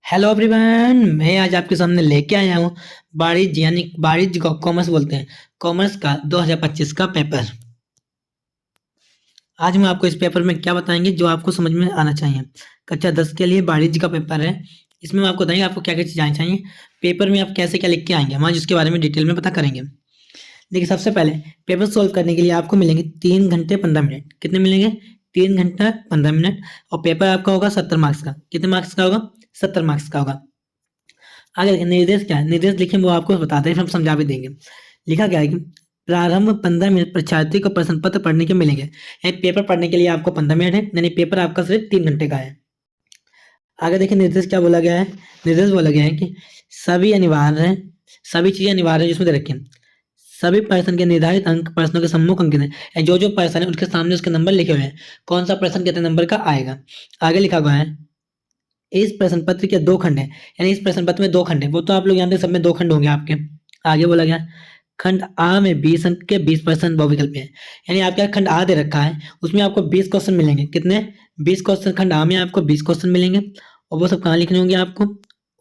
Hello everyone, मैं आज आपके सामने लेके आया हूँ वाणिज्य यानी वाणिज्य को कॉमर्स बोलते हैं। कॉमर्स का 2025 का पेपर। आज मैं आपको इस पेपर में क्या बताएंगे जो आपको समझ में आना चाहिए। कक्षा 10 के लिए वाणिज्य का पेपर है। इसमें हम आपको बताएंगे आपको क्या क्या चीज़ आनी चाहिए। पेपर में आप कैसे क्या लिख के आएंगे, हम आज उसके बारे में डिटेल में पता करेंगे। देखिए, सबसे पहले पेपर सोल्व करने के लिए आपको मिलेंगे 3 घंटे 15 मिनट। कितने मिलेंगे? 3 घंटा 15 मिनट। और पेपर आपका होगा 70 मार्क्स का। कितने मार्क्स का होगा? 70 मार्क्स का होगा। आगे देखिए, निर्देश क्या है। निर्देश लिखे वो आपको बताते हैं, फिर हम समझा भी देंगे। लिखा क्या है कि प्रारंभ 15 मिनट परीक्षार्थी को प्रश्न पत्र पढ़ने के मिलेंगे। यानी पेपर पढ़ने के लिए आपको 15 मिनट है, यानी पेपर आपका सिर्फ 3 घंटे का है। आगे देखिए, निर्देश क्या बोला गया है। निर्देश बोला गया है कि सभी अनिवार्य है, सभी चीजें अनिवार्य है जिसमें दे रखें। सभी प्रश्न के निर्धारित अंक प्रश्नों के सम्मुख अंकित है। जो जो प्रश्न है उसके सामने उसके नंबर लिखे हुए हैं, कौन सा प्रश्न कितने नंबर का आएगा। आगे लिखा हुआ है इस प्रश्न पत्र के 2 खंड है, यानी इस प्रश्न पत्र में 2 खंड है। वो तो आप लोग जानते हैं, सब में 2 खंड होंगे आपके। आगे बोला गया खंड आ में 20 अंक के 20% बहुविकल्प है। यानी आपका खंड आ दे रखा है, उसमें आपको 20 क्वेश्चन मिलेंगे। कितने? 20 क्वेश्चन खंड आ में आपको 20 क्वेश्चन मिलेंगे। और वो सब कहाँ लिखने होंगे आपको?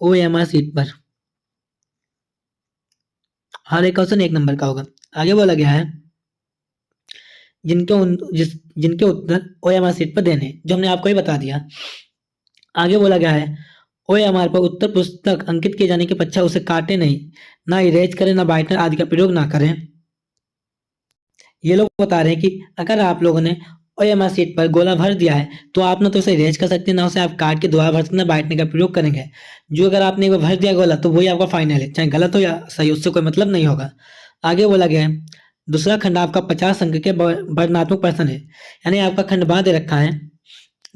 OMR सीट पर। हर एक क्वेश्चन 1 नंबर का होगा। आगे बोला गया है जिनके उत्तर OMR सीट पर देने, जो हमने आपको ही बता दिया। आगे बोला गया है OMR पर उत्तर पुस्तक अंकित किए जाने के पश्चात उसे काटे नहीं, ना इरेज करें, ना बाइटनर आदि का प्रयोग ना करें। ये लोग बता रहे हैं कि अगर आप लोगों ने OMR सीट पर गोला भर दिया है तो आप ना तो उसे इरेज कर सकते हैं, ना उसे आप काट के दोबारा भर सकते हैं, ना बाइटने का प्रयोग करेंगे। जो अगर आपने एक बार भर दिया गोला तो वही आपका फाइनल है, चाहे गलत हो या सही, उससे कोई मतलब नहीं होगा। आगे बोला गया है दूसरा खंड आपका 50 अंक के वर्णनात्मक प्रश्न है। यानी आपका खंड बाँ दे रखा है,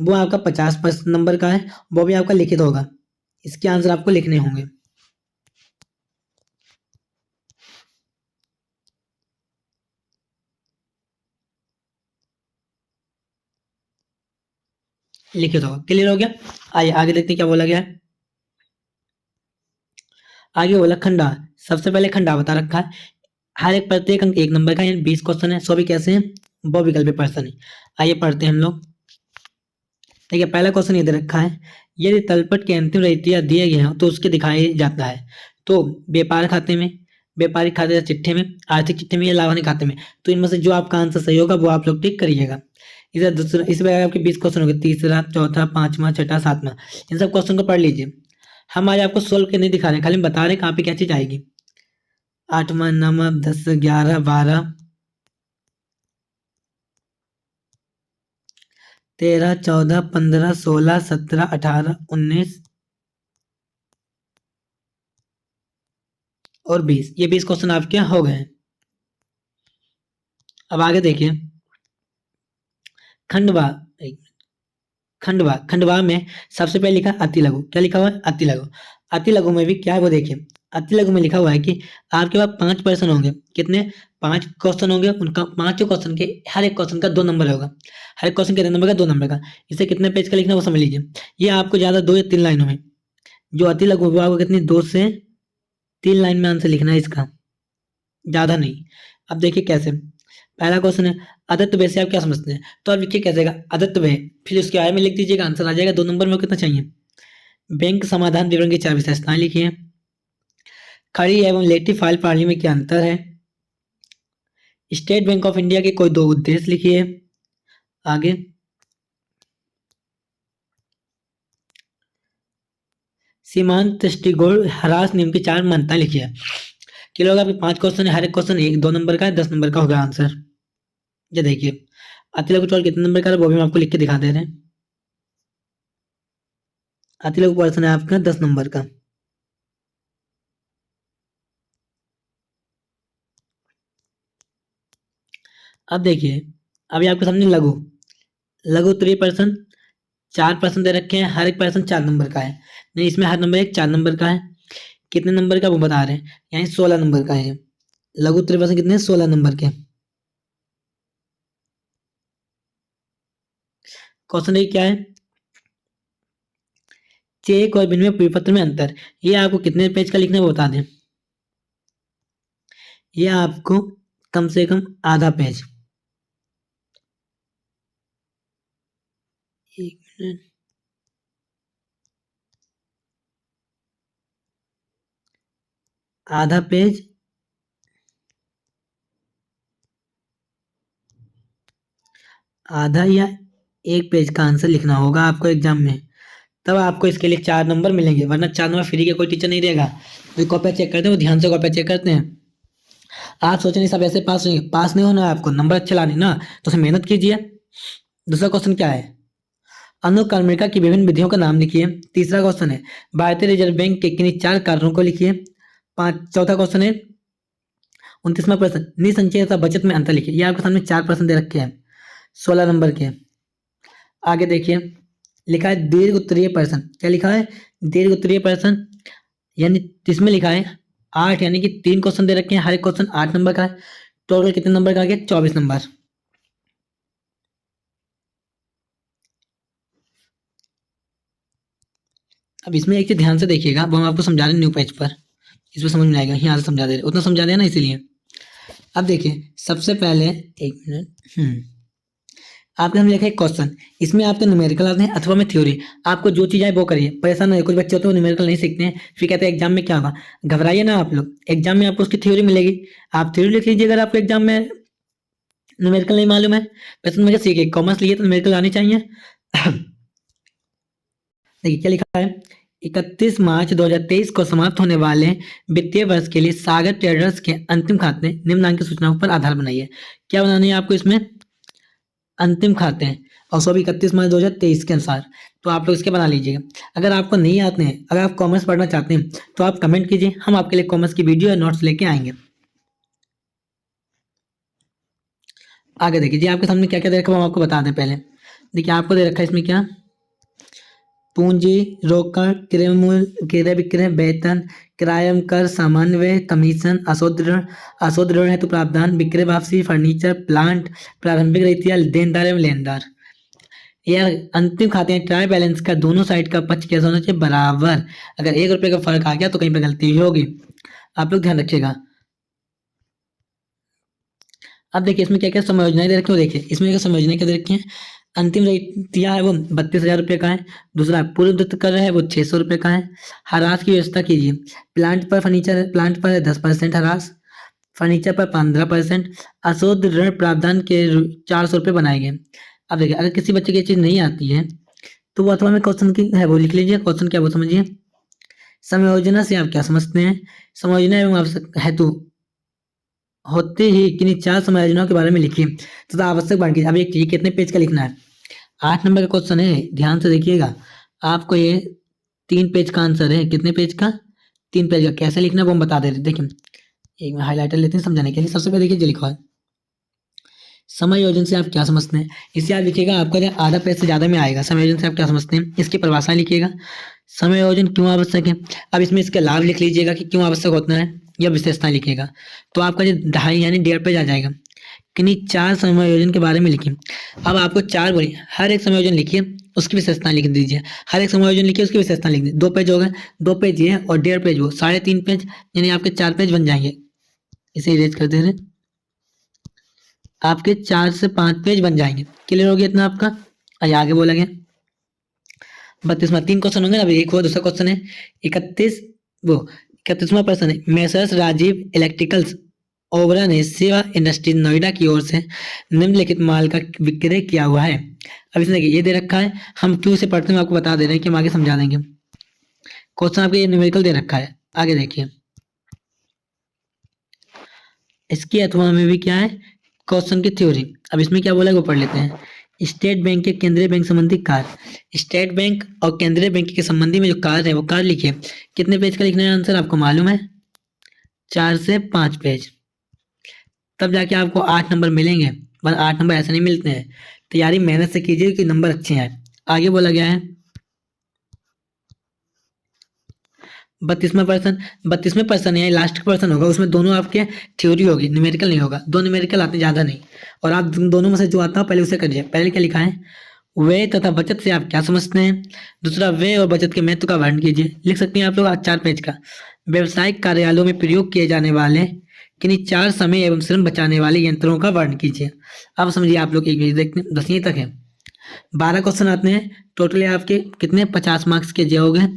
वो आपका 50 नंबर का है। वो भी आपका लिखित होगा, इसके आंसर आपको लिखने होंगे। लिखित होगा। क्लियर हो गया? आइए आगे देखते हैं क्या बोला गया है। आगे बोला खंडा। सबसे पहले खंडा बता रखा है। हर एक प्रत्येक अंक 1 नंबर का, यानी 20 क्वेश्चन है। सो भी कैसे हैं? बहुविकल्पीय प्रश्न है। आइए पढ़ते हैं हम लोग। देखिए, पहला क्वेश्चन ये दे रखा है यदि तलपट के अंतिम राशियां दिए गए हैं तो उसके दिखाया जाता है। तो व्यापार खाते में, व्यापारिक खाते या चिट्ठे में, आर्थिक चिट्ठे में या लाभानी खाते में। तो इनमें से जो आपका आंसर सही होगा वो आप लोग टिक करिएगा। इधर दूसरा, इस बार आपके 20 क्वेश्चन हो गए, तीसरा चौथा पांचवा छठा सातवां। इन सब क्वेश्चन को पढ़ लीजिए। हम आज आपको सोल्व के नहीं दिखा रहे, खाली बता रहे कहाँ पे क्या चीज आएगी। आठवां नववां 10 11 12 13 14 15 16 17 18 19 और 20। ये 20 क्वेश्चन आपके हो गए हैं। अब आगे देखिए खंडवा। खंडवा, खंडवा में सबसे पहले लिखा अति लघु। क्या लिखा हुआ है? अति लघु। अति लघु में भी क्या है वो देखिए। अति लघु में लिखा हुआ है कि आपके पास 5 प्रश्न होंगे। कितने? 5 क्वेश्चन होंगे। उनका पांचों क्वेश्चन के हर एक क्वेश्चन का 2 नंबर होगा। हर एक क्वेश्चन कितने नंबर का? 2 नंबर का। इसे कितने पेज का लिखना है वो समझ लीजिए। ये आपको ज्यादा 2 या 3 लाइनों में, जो अति लघु वो आपको कितनी 2 से 3 लाइन में आंसर लिखना है इसका, ज्यादा नहीं। अब देखिए कैसे। पहला क्वेश्चन है अदत्त व्यय से आप क्या समझते हैं? तो आप लिखिए कैसे का अदत्त व्यय, फिर उसके आगे में लिख दीजिएगा, आंसर आ जाएगा। 2 नंबर में कितना चाहिए? बैंक समाधान विवरण की 4 विशेषताएं लिखिए। खड़ी एवं लेटी फाइल प्रणाली में क्या अंतर है? स्टेट बैंक ऑफ इंडिया के कोई 2 उद्देश्य लिखिए। आगे सीमांत दृष्टिकोण ह्रास नियम की 4 मान्यताएं लिखिए। कि लोग आपके 5 क्वेश्चन है, हर एक क्वेश्चन 1 2 नंबर का है, 10 नंबर का होगा आंसर। ये देखिए अति लघु टोल कितने नंबर का है वो भी हम आपको लिख के दिखा दे रहे हैं। अति लघु प्रश्न है आपका 10 नंबर का। अब देखिए, अभी आपके सामने लघु, लघु 3 पर्सन, 4 पर्सन दे रखे हैं, हर एक पर्सन 4 नंबर का है। नहीं, इसमें हर नंबर एक 4 नंबर का है। कितने नंबर का वो बता रहे हैं, यानी 16 नंबर का है। लघु 3 पर्सन कितने? 16 नंबर के। क्वेश्चन एक क्या है? चेक और विनिमय परिपत्र में अंतर। ये आपको कितने पेज का लिखना है वो बता दें। ये आपको कम से कम आधा पेज। एक मिनट। आधा पेज आधा या एक पेज का आंसर लिखना होगा आपको एग्जाम में, तब आपको इसके लिए 4 नंबर मिलेंगे, वरना 4 नंबर फ्री के कोई टीचर नहीं देगा। जो कॉपियाँ चेक करते हैं वो ध्यान से कॉपियाँ चेक करते हैं। आप सोच नहीं सब ऐसे पास नहीं होना है आपको, नंबर अच्छे लाने ना, तो उसमें मेहनत कीजिए। दूसरा क्वेश्चन क्या है, अनुक्रमणिका की विभिन्न विधियों का नाम लिखिए। तीसरा क्वेश्चन है भारतीय रिजर्व बैंक के किन्हीं 4 कारणों को लिखिए। चौथा क्वेश्चन है 29वां प्रश्न निसंचय तथा बचत में अंतर लिखिए। ये आपके सामने 4 प्रश्न दे रखे हैं 16 नंबर के। आगे देखिए लिखा है दीर्घ उत्तरीय प्रश्न। क्या लिखा है, दीर्घ उत्तरीय प्रश्न, यानी इसमें लिखा है 8, यानी कि 3 क्वेश्चन दे रखे हैं, हर एक क्वेश्चन 8 नंबर का है। टोटल कितने नंबर का आ गया, 24 नंबर। अब इसमें एक चीज ध्यान से देखिएगा, वो हम आपको समझा रहे हैं न्यू पेज पर, इसमें समझ में आएगा, यहाँ से समझा दे रहे, उतना समझा दिया ना इसीलिए। अब देखिए सबसे पहले एक मिनट, आपने हम लिखा है क्वेश्चन, इसमें आपके न्यूमेरिकल आते हैं अथवा में थ्योरी। आपको जो चीज़ आए वो करिए, परेशान नहीं, कुछ बच्चे होते हैं न्यूमेरिकल नहीं सीखते हैं, फिर कहते हैं एग्जाम में क्या होगा। घबराइए ना आप लोग, एग्जाम में आपको उसकी थ्योरी मिलेगी, आप थ्योरी लिख लीजिए। अगर आपको एग्जाम में न्यूमेरिकल नहीं मालूम है, वैसे मुझे सीखिए, कॉमर्स लिए तो न्यूमेरिकल आनी चाहिए। देखिए क्या लिखा है, 31 मार्च 2023 को समाप्त होने वाले वित्तीय वर्ष के लिए सागर ट्रेडर्स के अंतिम खाते निम्नलिखित सूचनाओं पर आधार बनाइए। क्या बनानी है आपको इसमें, अंतिम खाते हैं, और सो भी 31 मार्च 2023 के अनुसार, तो आप लोग इसके बना लीजिएगा। अगर आपको नहीं आते हैं, अगर आप कॉमर्स पढ़ना चाहते हैं तो आप कमेंट कीजिए, हम आपके लिए कॉमर्स की वीडियो या नोट्स लेके आएंगे। आगे देखिए जी आपके सामने क्या क्या दे रखा है हम आपको बता दें पहले। देखिए आपको दे रखा है इसमें क्या, पूंजी, रोकड़, क्रय मूल्य, क्रय विक्रय, वेतन, किराया कर, सामान्य व्यय, कमीशन, अशुद्ध ऋण हेतु प्रावधान, विक्रय वापसी, फर्नीचर, प्लांट, प्रारंभिक रीतियां, देनदार एवं लेनदार। यह अंतिम खाते हैं ट्राई बैलेंस का दोनों साइड का पक्ष कैसा होना चाहिए, बराबर। अगर 1 रुपये का फर्क आ गया तो कहीं पर गलती हुई होगी, आप लोग ध्यान रखिएगा। अब देखिए इसमें क्या क्या समायोजनाएं दे रखी है, देखिए इसमें क्या समायोजनाएं क्या दे रखी हैं। अंतिम रीतियां है वो 32,000 रुपये का है। दूसरा पूर्व दत्त कर है वो 600 रुपये का है। हरास की व्यवस्था कीजिए, प्लांट पर 10% हरास, फर्नीचर पर 15%, अशुद्ध ऋण प्रावधान के 400 रुपये बनाए गए। अब देखिए अगर किसी बच्चे की ये चीज नहीं आती है तो वो अथवा में क्वेश्चन की है वो लिख लीजिए, क्वेश्चन क्या वो समझिए। समायोजना से आप क्या समझते हैं, समायोजना एवं आवश्यक हेतु होते ही किन्हीं 4 समायोजनाओं के बारे में लिखिए तथा आवश्यक बांट कीजिए। अब एक चीज कितने पेज का लिखना है, 8 नंबर का क्वेश्चन है, ध्यान से देखिएगा। आपको ये 3 पेज का आंसर है, कितने पेज का, 3 पेज का। कैसे लिखना है वो हम बता दे रहे, देखिए एक में हाईलाइटर लेते हैं समझाने के लिए। सबसे पहले देखिए जो लिखा है, समायोजन से आप क्या समझते हैं, इसे आप लिखिएगा, आपका जो आधा पेज से ज्यादा में आएगा। समायोजन से आप क्या समझते हैं, इसकी परिभाषा लिखिएगा, समायोजन क्यों आवश्यक है। अब इसमें इसके लाभ लिख लीजिएगा कि क्यों आवश्यक होता है, या विशेषताएं लिखिएगा, तो आपका जो 2.5 यानी 1.5 पेज आ जाएगा। किन्हीं 4 समायोजन के बारे में लिखिए। अब आपको 4 बोलिए, हर एक समायोजन लिखिए, उसकी विशेषताएं लिख दीजिए। हर एक समायोजन लिखिए, उसकी विशेषताएं लिख दीजिए। 2 पेज हो गए, 2 पेज ये और 1.5 पेज वो, 3.5 पेज, यानी आपके 4 पेज बन जाएंगे। इसे इरेज कर दे रहे, आपके 4 से 5 पेज बन जाएंगे। क्लियर हो गया इतना आपका। आइए आगे बोला गया 32वां, 3 क्वेश्चन होंगे, अभी एक हुआ, दूसरा क्वेश्चन है 31वां प्रश्न है, मेसर्स राजीव इलेक्ट्रिकल्स ओबरा ने सेवा इंडस्ट्रीज नोएडा की ओर से निम्नलिखित माल का विक्रय किया हुआ है। अब इसमें ये दे रखा है, हम क्यों से पढ़ते हैं आपको बता दे रहे हैं कि हम आगे समझा देंगे। क्वेश्चन आपके ये न्यूमेरिकल दे रखा है, आगे देखिए इसकी अथवा में भी क्या है, क्वेश्चन की थ्योरी। अब इसमें क्या बोला है वो पढ़ लेते हैं। स्टेट बैंक के केंद्रीय बैंक संबंधी कार्य, स्टेट बैंक और केंद्रीय बैंक के संबंधी में जो कार्य है वो कार्य लिखिए। कितने पेज का लिखना है आंसर आपको मालूम है, 4 से 5 पेज, तब जाके आपको 8 नंबर मिलेंगे। बस 8 नंबर ऐसे नहीं मिलते हैं, तैयारी मेहनत से कीजिए कि नंबर अच्छे आए। आगे बोला गया है 32वें पर्सन है, लास्ट का पर्सन होगा, उसमें दोनों आपके थ्योरी होगी, न्यूमेरिकल नहीं होगा। 2 न्यूमेरिकल आते ज्यादा नहीं, और आप दोनों में से जो आता हो पहले उसे करिए। पहले क्या लिखा है, व्यय तथा बचत से आप क्या समझते हैं। दूसरा व्यय और बचत के महत्व का वर्णन कीजिए, लिख सकते हैं आप लोग 4 पेज का। व्यवसायिक कार्यालयों में प्रयोग किए जाने वाले किन्हीं 4 समय एवं श्रम बचाने वाले यंत्रों का वर्णन कीजिए। अब समझिए आप लोग एक पेज देखते हैं, 10वीं तक है, 12 क्वेश्चन आते हैं टोटली, आपके कितने 50 मार्क्स के जो हो गए।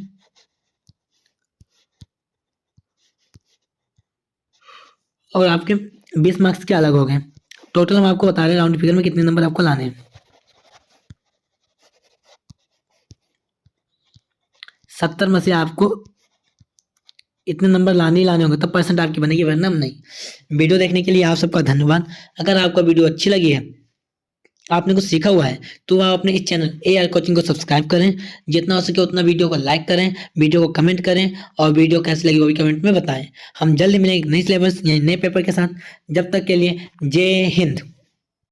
और आपके 20 मार्क्स के अलग हो गए। टोटल हम आपको बता रहे हैं राउंड फिगर में कितने नंबर आपको लाने हैं। 70 में से आपको इतने नंबर लाने ही लाने होंगे, तब परसेंट आपकी बनेगी, वरना नहीं। वीडियो देखने के लिए आप सबका धन्यवाद। अगर आपको वीडियो अच्छी लगी है, आपने कुछ सीखा हुआ है, तो आप अपने इस चैनल AR कोचिंग को सब्सक्राइब करें। जितना हो सके उतना वीडियो को लाइक करें, वीडियो को कमेंट करें, और वीडियो कैसी लगी वो भी कमेंट में बताएं। हम जल्द मिलेंगे नई सिलेबस या नए पेपर के साथ। जब तक के लिए जय हिंद।